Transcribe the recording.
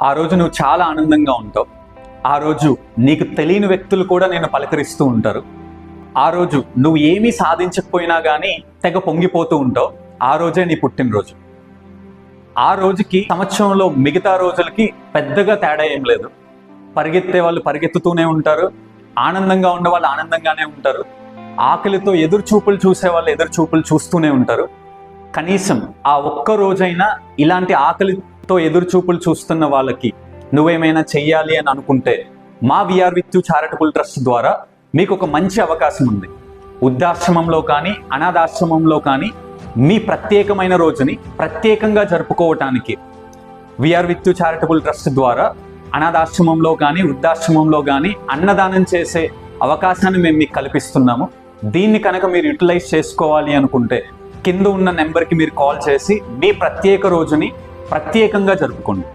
ఆ రోజు నువ్వు చాలా ఆనందంగా ఉంటావు. ఆ రోజు నీకు తెలియని వ్యక్తులు కూడా నేను పలకరిస్తూ ఉంటారు. ఆ రోజు నువ్వు ఏమీ సాధించకపోయినా కానీ తెగ పొంగిపోతూ ఉంటావు. ఆ రోజే నీ పుట్టినరోజు. ఆ రోజుకి సంవత్సరంలో మిగతా రోజులకి పెద్దగా తేడా ఏం లేదు. పరిగెత్తే వాళ్ళు పరిగెత్తుతూనే ఉంటారు, ఆనందంగా ఉన్న వాళ్ళు ఆనందంగానే ఉంటారు, ఆకలితో ఎదురు చూపులు చూసే వాళ్ళు ఎదురు చూపులు చూస్తూనే ఉంటారు. కనీసం ఆ ఒక్క రోజైనా ఇలాంటి ఆకలితో ఎదురు చూపులు చూస్తున్న వాళ్ళకి నువ్వేమైనా చెయ్యాలి అని అనుకుంటే మా we are with you charitable trust ద్వారా మీకు ఒక మంచి అవకాశం ఉంది. వృద్ధాశ్రమంలో కానీ అనాథాశ్రమంలో కానీ మీ ప్రత్యేకమైన రోజుని ప్రత్యేకంగా జరుపుకోవటానికి we are with you charitable trust ద్వారా అనాథాశ్రమంలో కానీ వృద్ధాశ్రమంలో కానీ అన్నదానం చేసే అవకాశాన్ని మేము మీకు కల్పిస్తున్నాము. దీన్ని కనుక మీరు యూటిలైజ్ చేసుకోవాలి అనుకుంటే కింద ఉన్న నెంబర్కి మీరు కాల్ చేసి మీ ప్రత్యేక రోజుని ప్రత్యేకంగా జరుపుకోండి.